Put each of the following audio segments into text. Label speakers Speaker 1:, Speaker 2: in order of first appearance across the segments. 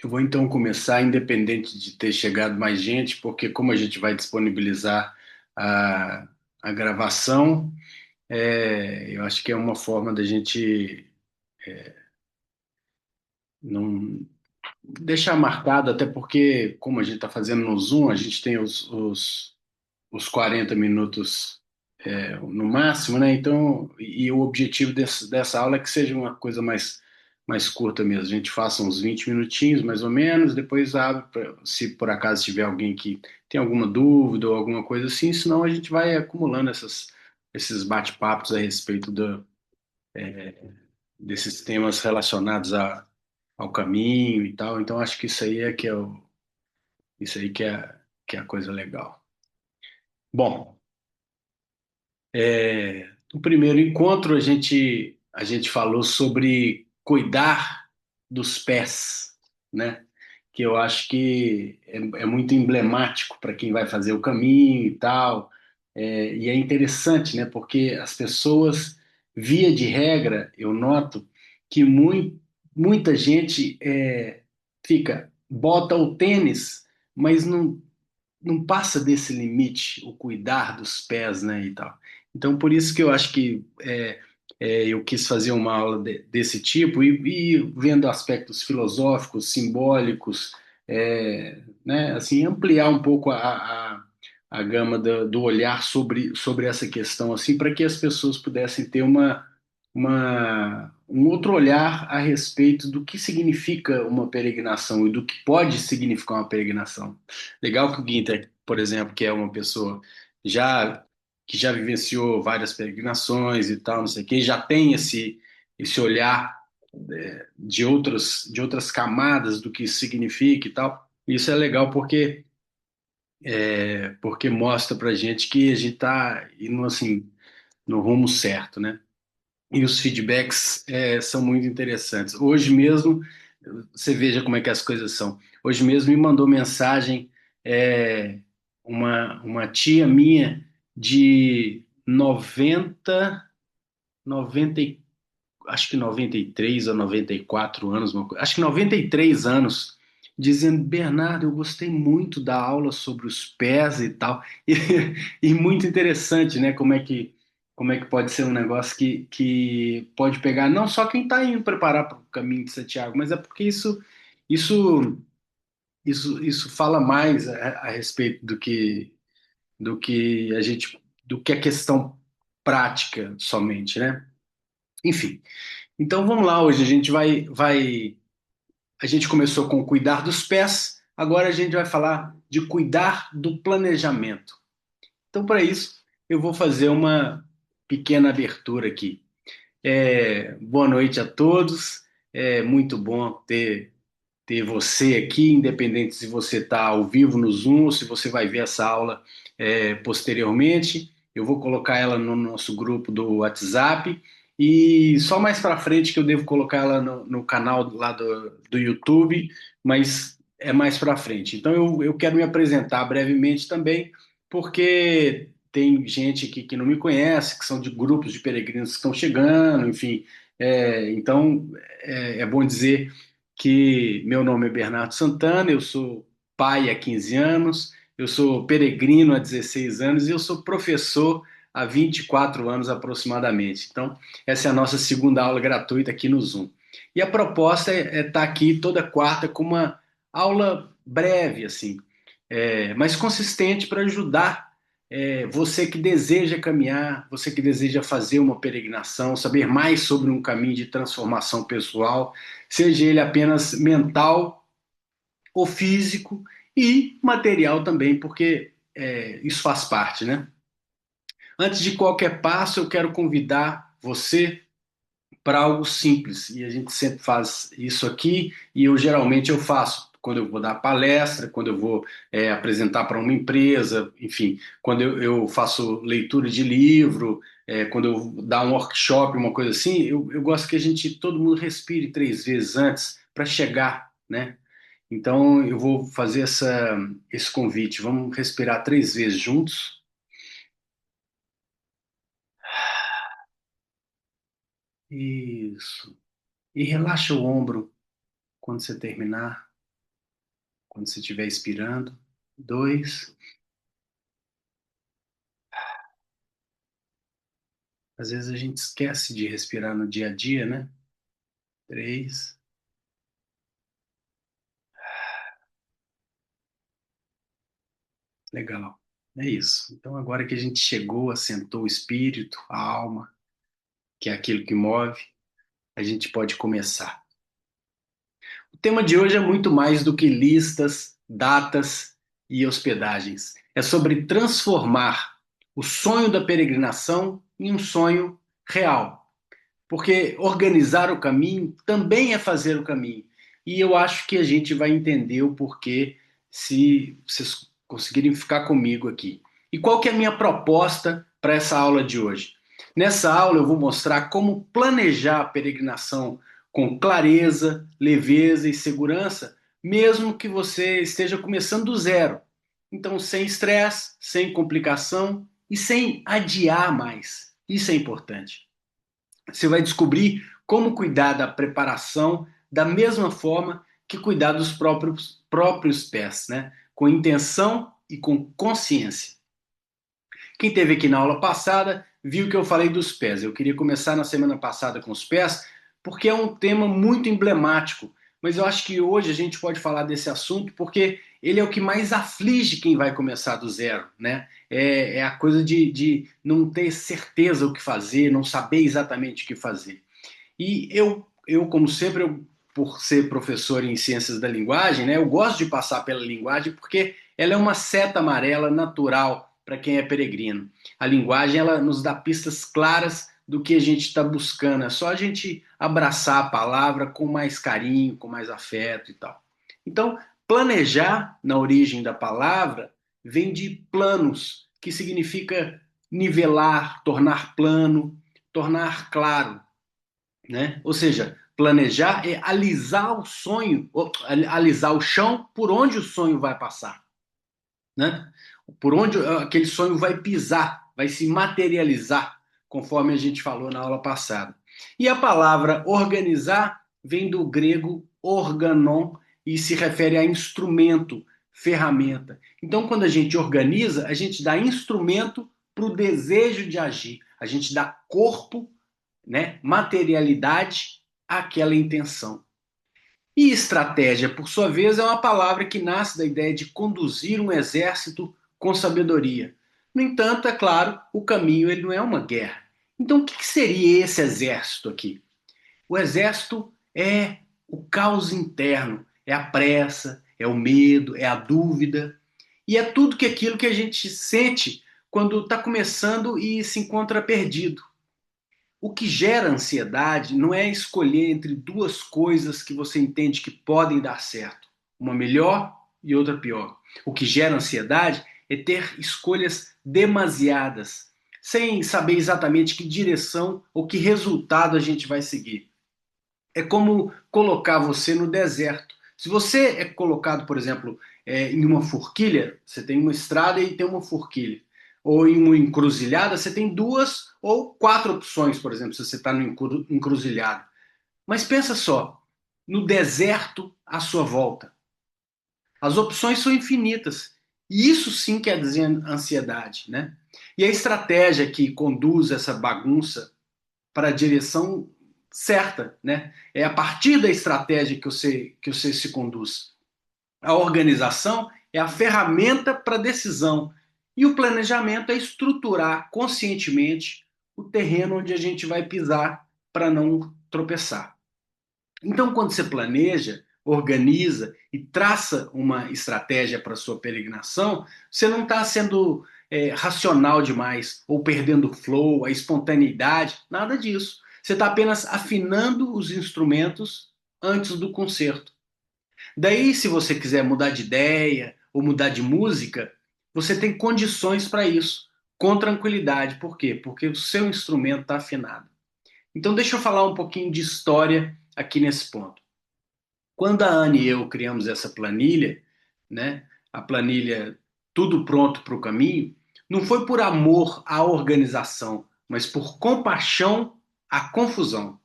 Speaker 1: Eu vou então começar, independente de ter chegado mais gente, porque como a gente vai disponibilizar a, a gravação, eu acho que é uma forma da gente não deixar marcado, até porque, como a gente está fazendo no Zoom, a gente tem os 40 minutos no máximo, né? Então, e o objetivo dessa aula é que seja uma coisa mais curta mesmo. A gente faça uns 20 minutinhos, mais ou menos, depois abre, se por acaso tiver alguém que tem alguma dúvida ou alguma coisa assim, senão a gente vai acumulando esses bate-papos a respeito desses temas relacionados ao caminho e tal. Então, acho que isso aí isso aí que é a coisa legal. Bom, no primeiro encontro, a gente falou sobre cuidar dos pés, né? Que eu acho que é muito emblemático para quem vai fazer o caminho e tal. E é interessante, né? Porque as pessoas, via de regra, eu noto que muita gente bota o tênis, mas não passa desse limite o cuidar dos pés, né, e tal. Então, por isso que eu acho que eu quis fazer uma aula desse tipo e vendo aspectos filosóficos, simbólicos, né, assim, ampliar um pouco a gama do olhar sobre essa questão, assim, para que as pessoas pudessem ter um outro olhar a respeito do que significa uma peregrinação e do que pode significar uma peregrinação. Legal que o Guinter, por exemplo, que é uma pessoa já que já vivenciou várias peregrinações e tal, não sei o quê, já tem esse olhar de outras camadas do que isso significa e tal. Isso é legal porque mostra pra gente que a gente está indo assim no rumo certo, né? E os feedbacks são muito interessantes. Hoje mesmo, você veja como é que as coisas são. Hoje mesmo me mandou mensagem é, uma tia minha de 90 acho que 93 ou 94 anos, acho que 93 anos, dizendo: Bernardo, eu gostei muito da aula sobre os pés e tal. E muito interessante, né? Como é que pode ser um negócio que pode pegar não só quem está indo preparar para o caminho de Santiago, mas é porque isso, isso fala mais a respeito do que a questão prática somente, né? Enfim. Então vamos lá, hoje a gente começou com cuidar dos pés, agora a gente vai falar de cuidar do planejamento. Então para isso eu vou fazer uma pequena abertura aqui. Boa noite a todos, é muito bom ter você aqui, independente se você está ao vivo no Zoom ou se você vai ver essa aula posteriormente. Eu vou colocar ela no nosso grupo do WhatsApp e só mais para frente que eu devo colocar ela no canal lá do YouTube, mas é mais para frente. Então eu quero me apresentar brevemente também, porque tem gente aqui que não me conhece, que são de grupos de peregrinos que estão chegando, enfim. Então é bom dizer que meu nome é Bernardo Santana, eu sou pai há 15 anos, eu sou peregrino há 16 anos e eu sou professor há 24 anos aproximadamente. Então, essa é a nossa segunda aula gratuita aqui no Zoom. E a proposta é estar aqui toda quarta com uma aula breve, assim, mas consistente para ajudar você que deseja caminhar, você que deseja fazer uma peregrinação, saber mais sobre um caminho de transformação pessoal, seja ele apenas mental ou físico e material também, porque isso faz parte, né? Antes de qualquer passo, eu quero convidar você para algo simples, e a gente sempre faz isso aqui, e eu faço quando eu vou dar palestra, quando eu vou apresentar para uma empresa, enfim, quando eu faço leitura de livro, quando eu dar um workshop, uma coisa assim, eu gosto que todo mundo respire 3 vezes antes para chegar, né? Então eu vou fazer esse convite. Vamos respirar 3 vezes juntos. Isso. E relaxa o ombro quando você terminar. Quando você estiver expirando. 2. Às vezes a gente esquece de respirar no dia a dia, né? 3. Legal. É isso. Então, agora que a gente chegou, assentou o espírito, a alma, que é aquilo que move, a gente pode começar. O tema de hoje é muito mais do que listas, datas e hospedagens. É sobre transformar o sonho da peregrinação em um sonho real. Porque organizar o caminho também é fazer o caminho. E eu acho que a gente vai entender o porquê se vocês conseguirem ficar comigo aqui. E qual que é a minha proposta para essa aula de hoje? Nessa aula eu vou mostrar como planejar a peregrinação com clareza, leveza e segurança, mesmo que você esteja começando do zero. Então, sem estresse, sem complicação e sem adiar mais. Isso é importante. Você vai descobrir como cuidar da preparação da mesma forma que cuidar dos próprios pés, né? Com intenção e com consciência. Quem esteve aqui na aula passada viu que eu falei dos pés. Eu queria começar na semana passada com os pés, porque é um tema muito emblemático. Mas eu acho que hoje a gente pode falar desse assunto porque ele é o que mais aflige quem vai começar do zero, né? É a coisa de não ter certeza o que fazer, não saber exatamente o que fazer. E como sempre, por ser professor em ciências da linguagem, né, eu gosto de passar pela linguagem porque ela é uma seta amarela natural para quem é peregrino. A linguagem ela nos dá pistas claras do que a gente está buscando. É só a gente abraçar a palavra com mais carinho, com mais afeto e tal. Então, planejar, na origem da palavra, vem de planos, que significa nivelar, tornar plano, tornar claro, né? Ou seja, planejar é alisar o sonho, alisar o chão por onde o sonho vai passar, né? Por onde aquele sonho vai pisar, vai se materializar, conforme a gente falou na aula passada. E a palavra organizar vem do grego organon e se refere a instrumento, ferramenta. Então, quando a gente organiza, a gente dá instrumento para o desejo de agir, a gente dá corpo, né, materialidade àquela intenção. E estratégia, por sua vez, é uma palavra que nasce da ideia de conduzir um exército com sabedoria. No entanto, é claro, o caminho ele não é uma guerra. Então, o que seria esse exército aqui? O exército é o caos interno, é a pressa, é o medo, é a dúvida, e é tudo que aquilo que a gente sente quando está começando e se encontra perdido. O que gera ansiedade não é escolher entre duas coisas que você entende que podem dar certo, uma melhor e outra pior. O que gera ansiedade é ter escolhas demasiadas, sem saber exatamente que direção ou que resultado a gente vai seguir. É como colocar você no deserto. Se você é colocado, por exemplo, em uma forquilha, você tem uma estrada e tem uma forquilha. Ou em uma encruzilhada, você tem duas ou quatro opções, por exemplo, se você está no encruzilhado. Mas pensa só, no deserto à sua volta. As opções são infinitas. E isso sim quer dizer ansiedade, né? E a estratégia que conduz essa bagunça para a direção certa, né? É a partir da estratégia que você se conduz. A organização é a ferramenta para a decisão e o planejamento é estruturar conscientemente o terreno onde a gente vai pisar para não tropeçar. Então, quando você planeja, organiza e traça uma estratégia para a sua peregrinação, você não está sendo racional demais ou perdendo o flow, a espontaneidade, nada disso. Você está apenas afinando os instrumentos antes do concerto. Daí, se você quiser mudar de ideia ou mudar de música, você tem condições para isso, com tranquilidade. Por quê? Porque o seu instrumento está afinado. Então, deixa eu falar um pouquinho de história aqui nesse ponto. Quando a Anne e eu criamos essa planilha, né, a planilha Tudo Pronto para o Caminho, não foi por amor à organização, mas por compaixão à confusão.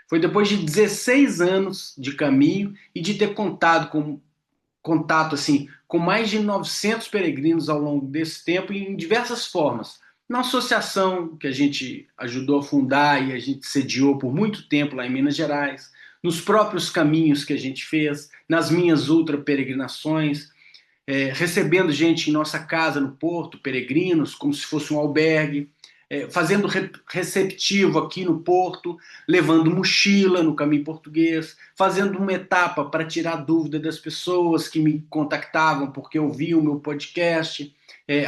Speaker 1: Foi depois de 16 anos de caminho e de ter contado com contato assim com mais de 900 peregrinos ao longo desse tempo em diversas formas. Na associação que a gente ajudou a fundar e a gente sediou por muito tempo lá em Minas Gerais, nos próprios caminhos que a gente fez, nas minhas ultra peregrinações, recebendo gente em nossa casa no Porto, peregrinos, como se fosse um albergue, fazendo receptivo aqui no Porto, levando mochila no caminho português, fazendo uma etapa para tirar dúvida das pessoas que me contactavam porque ouviam o meu podcast,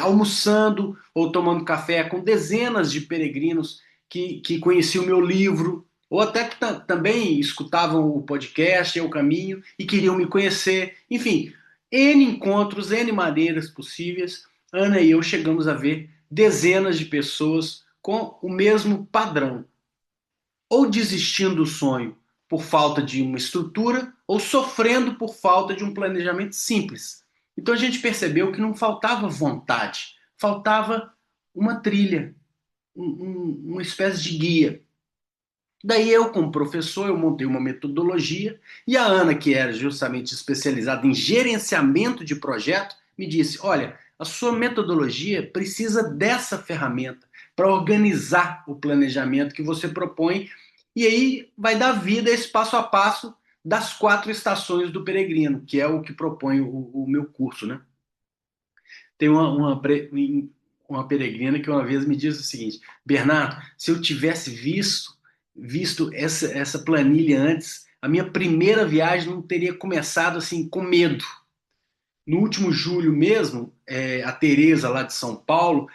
Speaker 1: almoçando ou tomando café com dezenas de peregrinos que conheciam o meu livro, ou até que também escutavam o podcast, o caminho, e queriam me conhecer. Enfim, N encontros, N maneiras possíveis. Ana e eu chegamos a ver dezenas de pessoas com o mesmo padrão, ou desistindo do sonho por falta de uma estrutura, ou sofrendo por falta de um planejamento simples. Então a gente percebeu que não faltava vontade, faltava uma trilha, uma espécie de guia. Daí eu, como professor, eu montei uma metodologia e a Ana, que era justamente especializada em gerenciamento de projeto, me disse: olha, a sua metodologia precisa dessa ferramenta para organizar o planejamento que você propõe e aí vai dar vida a esse passo a passo das 4 estações do peregrino, que é o que propõe o meu curso, né? Tem uma peregrina que uma vez me disse o seguinte: Bernardo, se eu tivesse visto essa planilha antes, a minha primeira viagem não teria começado assim com medo. No último julho mesmo, a Tereza lá de São Paulo,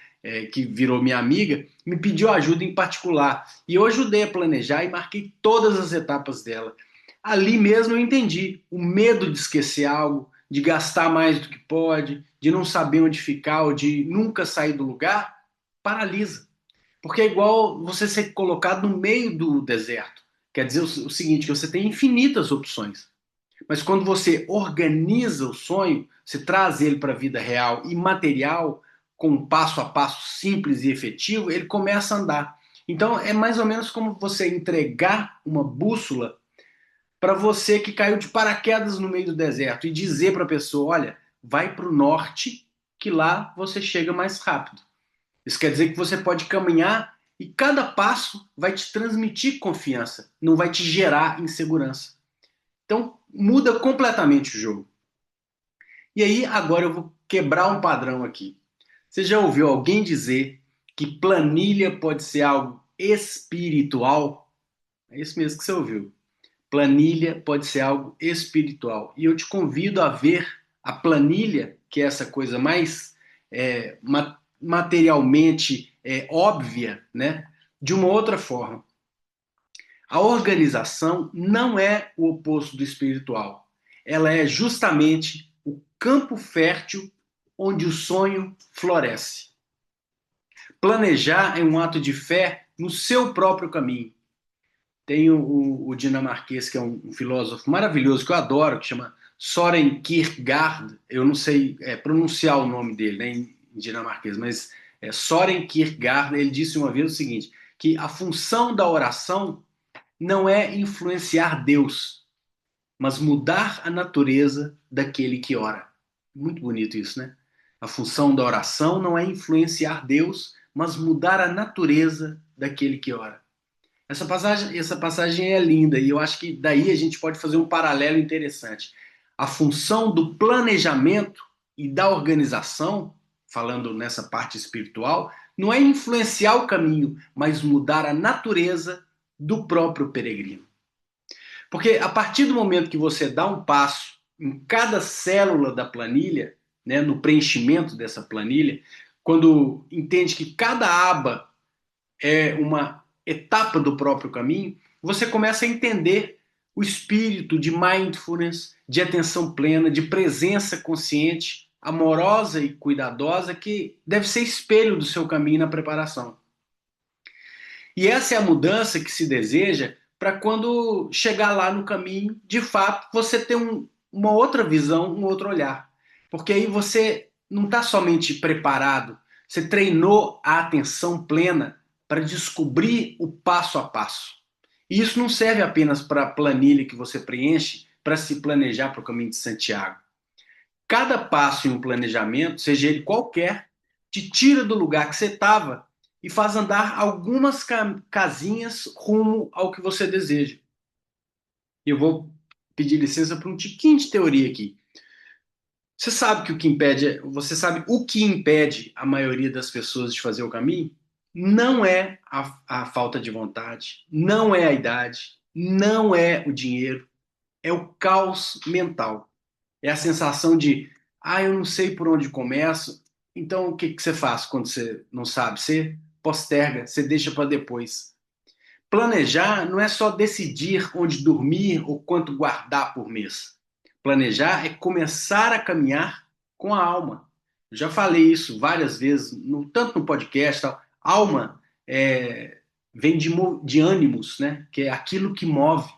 Speaker 1: que virou minha amiga, me pediu ajuda em particular e eu ajudei a planejar e marquei todas as etapas dela. Ali mesmo eu entendi o medo de esquecer algo, de gastar mais do que pode, de não saber onde ficar ou de nunca sair do lugar, paralisa. Porque é igual você ser colocado no meio do deserto. Quer dizer o seguinte, que você tem infinitas opções. Mas quando você organiza o sonho, você traz ele para a vida real e material, com um passo a passo simples e efetivo, ele começa a andar. Então é mais ou menos como você entregar uma bússola para você que caiu de paraquedas no meio do deserto e dizer para a pessoa: olha, vai para o norte, que lá você chega mais rápido. Isso quer dizer que você pode caminhar e cada passo vai te transmitir confiança, não vai te gerar insegurança. Então muda completamente o jogo. E aí agora eu vou quebrar um padrão aqui. Você já ouviu alguém dizer que planilha pode ser algo espiritual? É isso mesmo que você ouviu. Planilha pode ser algo espiritual. E eu te convido a ver a planilha, que é essa coisa mais materialmente óbvia, né, de uma outra forma. A organização não é o oposto do espiritual. Ela é justamente o campo fértil onde o sonho floresce. Planejar é um ato de fé no seu próprio caminho. Tem o dinamarquês, que é um filósofo maravilhoso, que eu adoro, que chama Soren Kierkegaard. Eu não sei pronunciar o nome dele, né, em dinamarquês, mas Soren Kierkegaard. Ele disse uma vez o seguinte, que a função da oração não é influenciar Deus, mas mudar a natureza daquele que ora. Muito bonito isso, né? A função da oração não é influenciar Deus, mas mudar a natureza daquele que ora. Essa passagem é linda e eu acho que daí a gente pode fazer um paralelo interessante. A função do planejamento e da organização, falando nessa parte espiritual, não é influenciar o caminho, mas mudar a natureza do próprio peregrino. Porque a partir do momento que você dá um passo em cada célula da planilha, né, no preenchimento dessa planilha, quando entende que cada aba é uma etapa do próprio caminho, você começa a entender o espírito de mindfulness, de atenção plena, de presença consciente, amorosa e cuidadosa, que deve ser espelho do seu caminho na preparação. E essa é a mudança que se deseja para quando chegar lá no caminho, de fato, você ter uma outra visão, um outro olhar. Porque aí você não está somente preparado, você treinou a atenção plena para descobrir o passo a passo. E isso não serve apenas para a planilha que você preenche para se planejar para o caminho de Santiago. Cada passo em um planejamento, seja ele qualquer, te tira do lugar que você estava e faz andar algumas casinhas rumo ao que você deseja. Eu vou pedir licença para um tiquinho de teoria aqui. Você sabe o que impede a maioria das pessoas de fazer o caminho? Não é a falta de vontade, não é a idade, não é o dinheiro, é o caos mental. É a sensação de, eu não sei por onde começo. Então, o que que você faz quando você não sabe? Você posterga, você deixa para depois. Planejar não é só decidir onde dormir ou quanto guardar por mês. Planejar é começar a caminhar com a alma. Eu já falei isso várias vezes, tanto no podcast, tal. Alma vem de ânimos, né? Que é aquilo que move.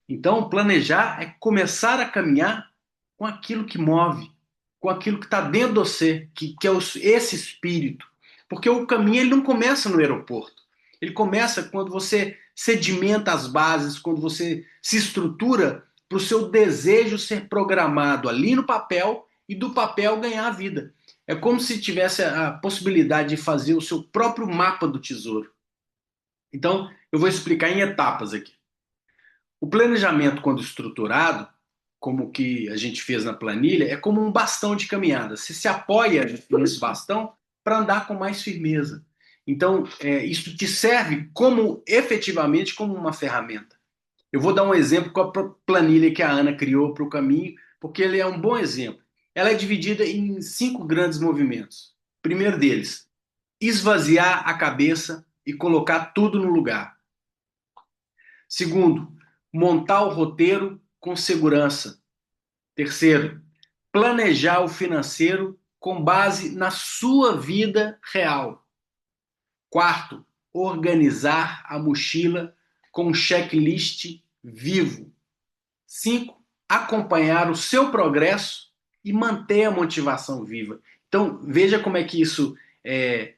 Speaker 1: Então, planejar é começar a caminhar com aquilo que move, com aquilo que está dentro de você, que é esse espírito. Porque o caminho ele não começa no aeroporto. Ele começa quando você sedimenta as bases, quando você se estrutura para o seu desejo ser programado ali no papel e do papel ganhar a vida. É como se tivesse a possibilidade de fazer o seu próprio mapa do tesouro. Então, eu vou explicar em etapas aqui. O planejamento, quando estruturado, como o que a gente fez na planilha, é como um bastão de caminhada. Você se apoia nesse bastão para andar com mais firmeza. Então, isso te serve como efetivamente como uma ferramenta. Eu vou dar um exemplo com a planilha que a Ana criou para o caminho, porque ele é um bom exemplo. Ela é dividida em 5 grandes movimentos. Primeiro deles, esvaziar a cabeça e colocar tudo no lugar. Segundo, montar o roteiro com segurança. Terceiro, planejar o financeiro com base na sua vida real. Quarto, organizar a mochila com um checklist vivo. Cinco, acompanhar o seu progresso e manter a motivação viva. Então, veja como é que isso é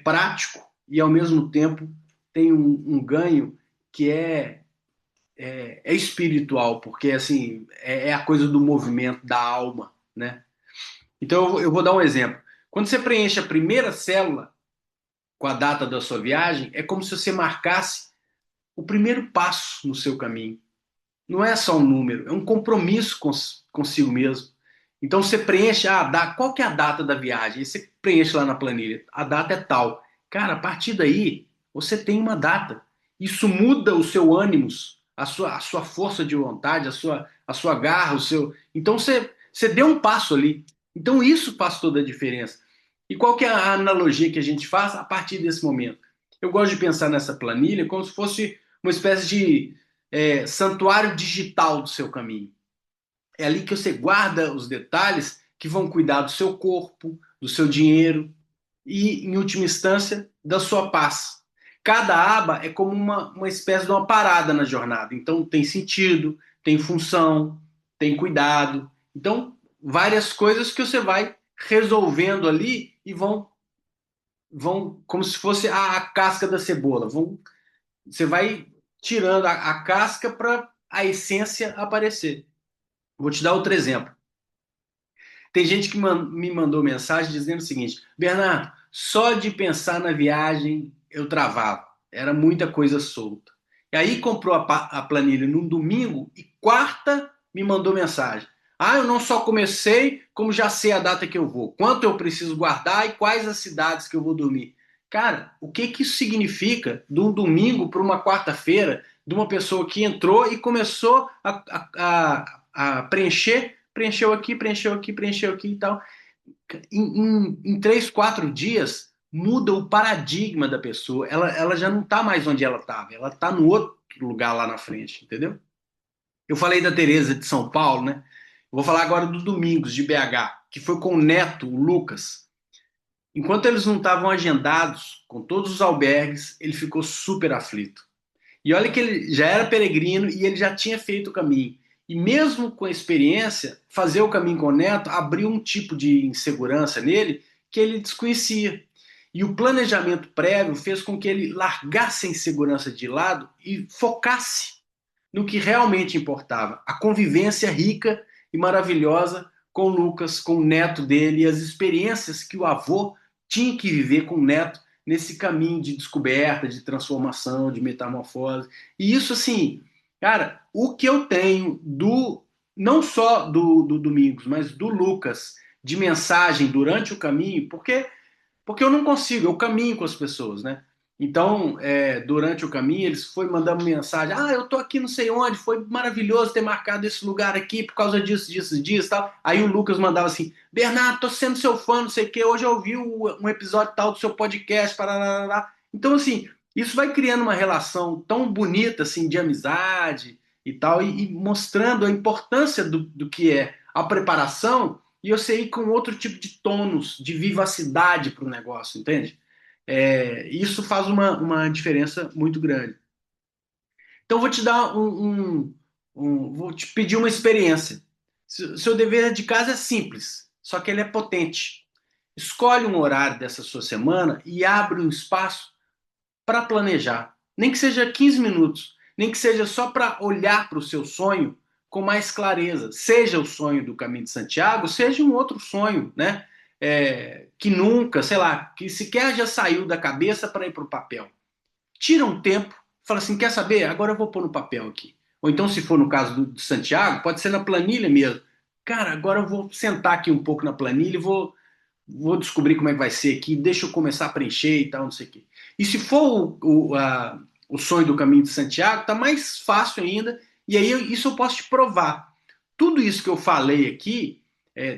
Speaker 1: prático e, ao mesmo tempo, tem um ganho que é espiritual, porque assim é a coisa do movimento da alma, né? Então eu vou dar um exemplo. Quando você preenche a primeira célula com a data da sua viagem, é como se você marcasse o primeiro passo no seu caminho. Não é só um número, é um compromisso consigo mesmo. Então você preenche, qual que é a data da viagem? E você preenche lá na planilha, a data é tal. Cara, a partir daí, você tem uma data. Isso muda o seu ânimo, a sua força de vontade, a sua garra, o seu. Então você deu um passo ali. Então isso faz toda a diferença. E qual que é a analogia que a gente faz a partir desse momento? Eu gosto de pensar nessa planilha como se fosse uma espécie de santuário digital do seu caminho. É ali que você guarda os detalhes que vão cuidar do seu corpo, do seu dinheiro e, em última instância, da sua paz. Cada aba é como uma espécie de uma parada na jornada. Então, tem sentido, tem função, tem cuidado. Então, várias coisas que você vai resolvendo ali e vão como se fosse a casca da cebola. Você vai tirando a casca para a essência aparecer. Vou te dar outro exemplo. Tem gente que me mandou mensagem dizendo o seguinte: Bernardo, só de pensar na viagem eu travava. Era muita coisa solta. E aí comprou a planilha num domingo e quarta me mandou mensagem. Eu não só comecei, como já sei a data que eu vou, quanto eu preciso guardar e quais as cidades que eu vou dormir. Cara, o que que isso significa de um domingo para uma quarta-feira, de uma pessoa que entrou e começou a preencher, preencheu aqui, preencheu aqui e tal. Em 3, 4 dias, muda o paradigma da pessoa. Ela já não está mais onde ela estava, ela está no outro lugar lá na frente, entendeu? Eu falei da Tereza de São Paulo, né? Eu vou falar agora do Domingos, de BH, que foi com o neto, o Lucas. Enquanto eles não estavam agendados com todos os albergues, ele ficou super aflito. E olha que ele já era peregrino e ele já tinha feito o caminho. E mesmo com a experiência, fazer o caminho com o neto abriu um tipo de insegurança nele que ele desconhecia. E o planejamento prévio fez com que ele largasse a insegurança de lado e focasse no que realmente importava, a convivência rica e maravilhosa com o Lucas, com o neto dele, e as experiências que o avô tinha que viver com o neto nesse caminho de descoberta, de transformação, de metamorfose. E isso, assim, cara, o que eu tenho não só do Domingos, mas do Lucas, de mensagem durante o caminho, porque eu não consigo, eu caminho com as pessoas, né? Então, durante o caminho, eles foram mandando mensagem: ah, eu tô aqui não sei onde, foi maravilhoso ter marcado esse lugar aqui por causa disso, disso, disso, tal. Aí o Lucas mandava assim: Bernardo, tô sendo seu fã, não sei o quê, hoje eu ouvi um episódio tal do seu podcast, parará. Então, assim, isso vai criando uma relação tão bonita, assim, de amizade e tal, e mostrando a importância do que é a preparação, e eu sei com outro tipo de tônus, de vivacidade para o negócio, entende? Isso faz uma diferença muito grande. Então, vou te dar vou te pedir uma experiência. Seu dever de casa é simples, só que ele é potente. Escolhe um horário dessa sua semana e abre um espaço para planejar. Nem que seja 15 minutos, nem que seja só para olhar para o seu sonho com mais clareza. Seja o sonho do Caminho de Santiago, seja um outro sonho, né? Que nunca, sei lá, que sequer já saiu da cabeça para ir para o papel. Tira um tempo, fala assim: quer saber? Agora eu vou pôr no papel aqui. Ou então, se for no caso de Santiago, pode ser na planilha mesmo. Cara, agora eu vou sentar aqui um pouco na planilha e vou descobrir como é que vai ser aqui, deixa eu começar a preencher e tal, não sei o quê. E se for o sonho do Caminho de Santiago, tá mais fácil ainda, e aí isso eu posso te provar. Tudo isso que eu falei aqui,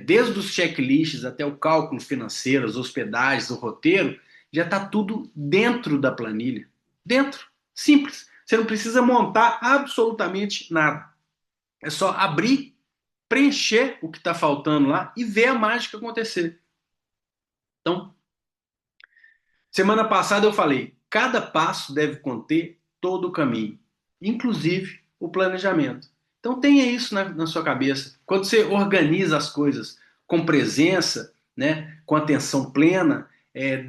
Speaker 1: desde os checklists até o cálculo financeiro, as hospedagens, o roteiro, já está tudo dentro da planilha. Dentro. Simples. Você não precisa montar absolutamente nada. É só abrir, preencher o que está faltando lá e ver a mágica acontecer. Então, semana passada eu falei: cada passo deve conter todo o caminho, inclusive o planejamento. Então tenha isso na sua cabeça. Quando você organiza as coisas com presença, né, com atenção plena,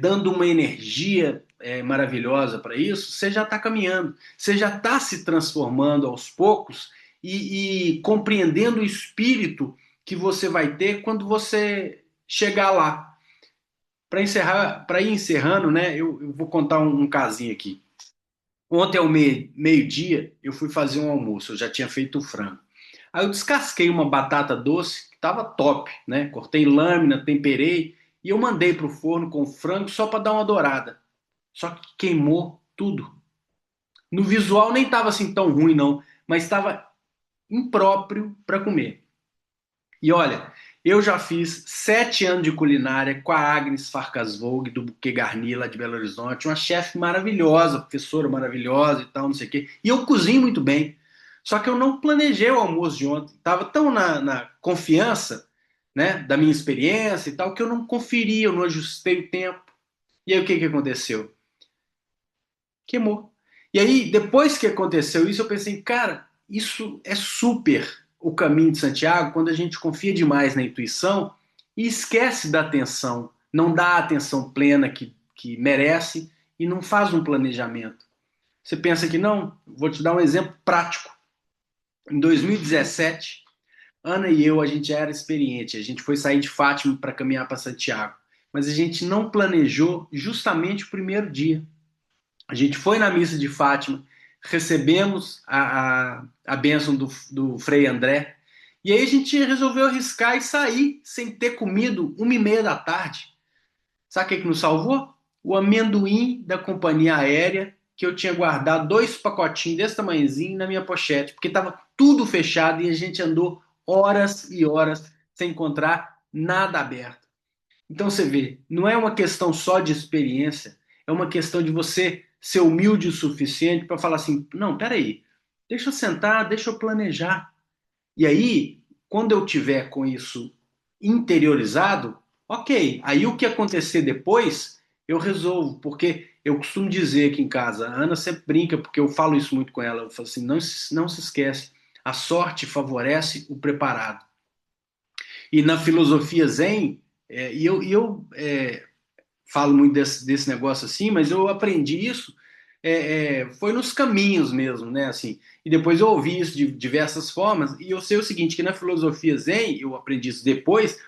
Speaker 1: dando uma energia maravilhosa para isso, você já está caminhando, você já está se transformando aos poucos e compreendendo o espírito que você vai ter quando você chegar lá. Para encerrar, para ir encerrando, né? Eu vou contar um casinho aqui. Ontem ao meio-dia eu fui fazer um almoço, eu já tinha feito o frango. Aí eu descasquei uma batata doce que estava top, né? Cortei lâmina, temperei e eu mandei para o forno com frango só para dar uma dourada. Só que queimou tudo. No visual nem estava assim tão ruim não, mas estava impróprio para comer. E olha, eu já fiz 7 anos de culinária com a Agnes Farcasvolg, do Buquê Garni, lá de Belo Horizonte, uma chefe maravilhosa, professora maravilhosa e tal, não sei o quê. E eu cozinho muito bem. Só que eu não planejei o almoço de ontem. Estava tão na confiança, né, da minha experiência e tal, que eu não conferi, eu não ajustei o tempo. E aí o que que aconteceu? Queimou. E aí, depois que aconteceu isso, eu pensei: cara, isso é super o caminho de Santiago, quando a gente confia demais na intuição e esquece da atenção, não dá a atenção plena que merece e não faz um planejamento. Você pensa que não? Vou te dar um exemplo prático. Em 2017, Ana e eu, a gente já era experiente, a gente foi sair de Fátima para caminhar para Santiago, mas a gente não planejou justamente o primeiro dia. A gente foi na missa de Fátima, recebemos a bênção do Frei André, e aí a gente resolveu arriscar e sair sem ter comido 1h30 da tarde. Sabe o que nos salvou? O amendoim da companhia aérea, que eu tinha guardado 2 pacotinhos desse tamanhozinho na minha pochete, porque estava tudo fechado e a gente andou horas e horas sem encontrar nada aberto. Então você vê, não é uma questão só de experiência, é uma questão de você ser humilde o suficiente para falar assim: não, peraí, deixa eu sentar, deixa eu planejar. E aí, quando eu tiver com isso interiorizado, ok, aí o que acontecer depois, eu resolvo, porque eu costumo dizer aqui em casa, a Ana sempre brinca, porque eu falo isso muito com ela, eu falo assim: não se esquece, a sorte favorece o preparado. E na filosofia Zen, e eu falo muito desse negócio assim, mas eu aprendi isso foi nos caminhos mesmo, né? Assim, e depois eu ouvi isso de diversas formas, e eu sei o seguinte, que na filosofia Zen, eu aprendi isso depois,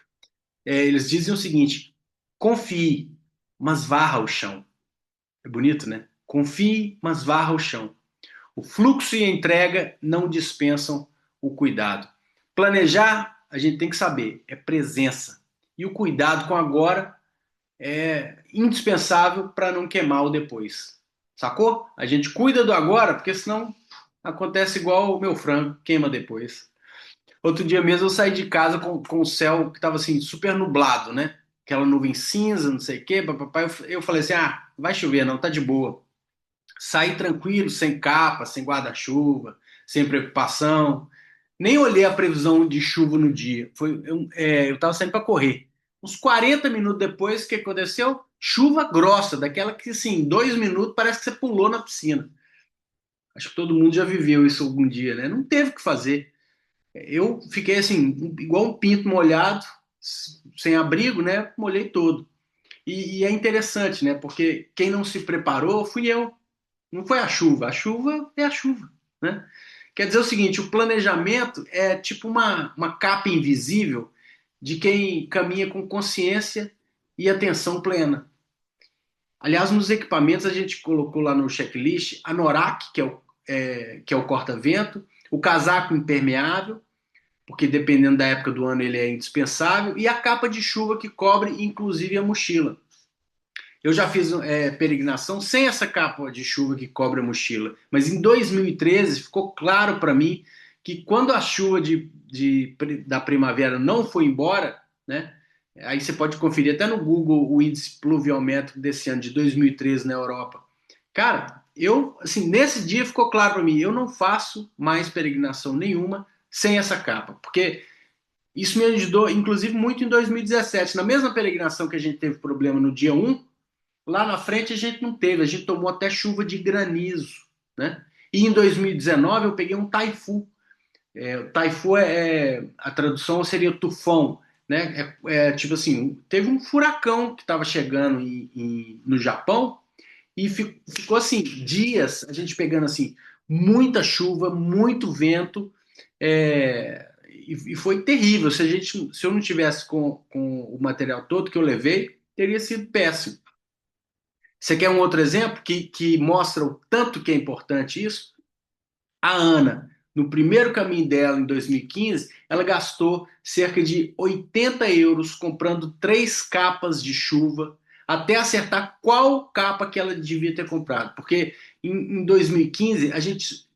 Speaker 1: eles dizem o seguinte: confie, mas varra o chão. É bonito, né? Confie, mas varra o chão. O fluxo e a entrega não dispensam o cuidado. Planejar, a gente tem que saber, é presença. E o cuidado com agora é indispensável para não queimar o depois. Sacou? A gente cuida do agora, porque senão acontece igual o meu frango, queima depois. Outro dia mesmo eu saí de casa com o céu que estava assim, super nublado, né? Aquela nuvem cinza, não sei o quê, papai. Eu falei assim: ah, vai chover, não, tá de boa. Saí tranquilo, sem capa, sem guarda-chuva, sem preocupação. Nem olhei a previsão de chuva no dia. Eu tava saindo para correr. Uns 40 minutos depois, o que aconteceu? Chuva grossa, daquela que, assim, 2 minutos parece que você pulou na piscina. Acho que todo mundo já viveu isso algum dia, né? Não teve o que fazer. Eu fiquei assim, igual um pinto molhado, sem abrigo, né? Molhei todo. E é interessante, né? Porque quem não se preparou fui eu. Não foi a chuva. A chuva é a chuva, né? Quer dizer o seguinte, o planejamento é tipo uma capa invisível de quem caminha com consciência e atenção plena. Aliás, nos equipamentos a gente colocou lá no checklist a Norak, que é o corta-vento, o casaco impermeável, porque dependendo da época do ano ele é indispensável, e a capa de chuva que cobre inclusive a mochila. Eu já fiz peregrinação sem essa capa de chuva que cobre a mochila, mas em 2013 ficou claro para mim que quando a chuva da primavera não foi embora, né? Aí você pode conferir até no Google o índice pluviométrico desse ano de 2013 na Europa. Cara, eu assim nesse dia ficou claro para mim, eu não faço mais peregrinação nenhuma sem essa capa, porque isso me ajudou, inclusive, muito em 2017. Na mesma peregrinação que a gente teve problema no dia 1, lá na frente a gente não teve, a gente tomou até chuva de granizo, né? E em 2019 eu peguei um taifu. O taifu a tradução seria tufão, né? Tipo assim, teve um furacão que estava chegando no Japão e ficou assim dias a gente pegando assim muita chuva, muito vento, e foi terrível. Se eu não tivesse com o material todo que eu levei, teria sido péssimo. Você quer um outro exemplo que mostra o tanto que é importante isso? A Ana, no primeiro caminho dela, em 2015, ela gastou cerca de 80 euros comprando 3 capas de chuva até acertar qual capa que ela devia ter comprado. Porque em 2015 a gente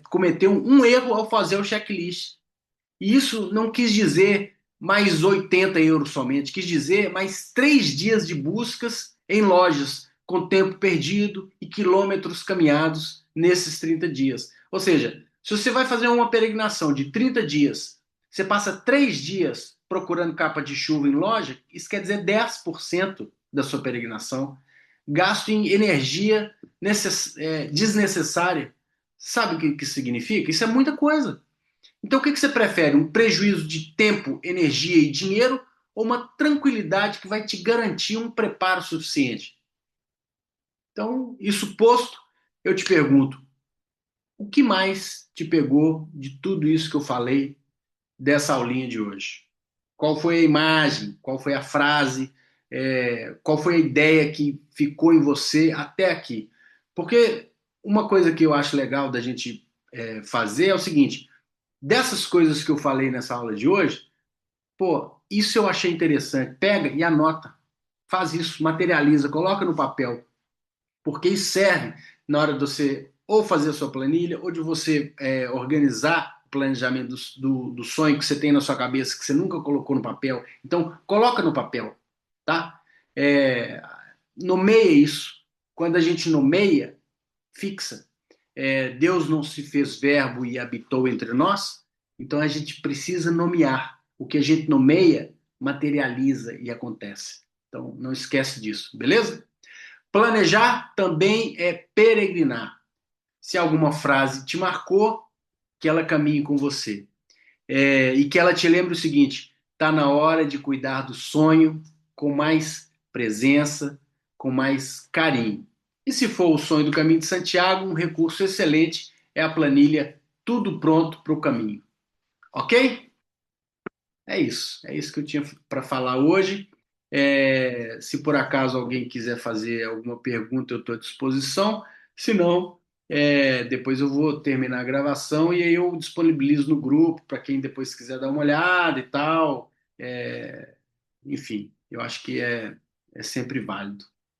Speaker 1: cometeu um erro ao fazer o checklist. E isso não quis dizer mais 80 euros somente, quis dizer mais 3 dias de buscas em lojas, com tempo perdido e quilômetros caminhados nesses 30 dias. Ou seja, se você vai fazer uma peregrinação de 30 dias, você passa 3 dias procurando capa de chuva em loja, isso quer dizer 10% da sua peregrinação. Gasto em energia desnecessária. Sabe o que isso significa? Isso é muita coisa. Então, o que você prefere? Um prejuízo de tempo, energia e dinheiro ou uma tranquilidade que vai te garantir um preparo suficiente? Então, isso posto, eu te pergunto: o que mais te pegou de tudo isso que eu falei dessa aulinha de hoje? Qual foi a imagem? Qual foi a frase? Qual foi a ideia que ficou em você até aqui? Porque uma coisa que eu acho legal da gente fazer é o seguinte: dessas coisas que eu falei nessa aula de hoje, pô, isso eu achei interessante. Pega e anota. Faz isso, materializa, coloca no papel. Porque isso serve na hora de você ou fazer a sua planilha, ou de você organizar o planejamento do sonho que você tem na sua cabeça, que você nunca colocou no papel. Então, coloca no papel, tá? É, nomeia isso. Quando a gente nomeia, fixa. Deus não se fez verbo e habitou entre nós, então a gente precisa nomear. O que a gente nomeia, materializa e acontece. Então, não esquece disso, beleza? Planejar também é peregrinar. Se alguma frase te marcou, que ela caminhe com você. E que ela te lembre o seguinte: está na hora de cuidar do sonho com mais presença, com mais carinho. E se for o sonho do Caminho de Santiago, um recurso excelente é a planilha Tudo Pronto para o Caminho. Ok? É isso que eu tinha para falar hoje. Se por acaso alguém quiser fazer alguma pergunta, eu estou à disposição. Se não, depois eu vou terminar a gravação e aí eu disponibilizo no grupo para quem depois quiser dar uma olhada e tal. Enfim, eu acho que é sempre válido.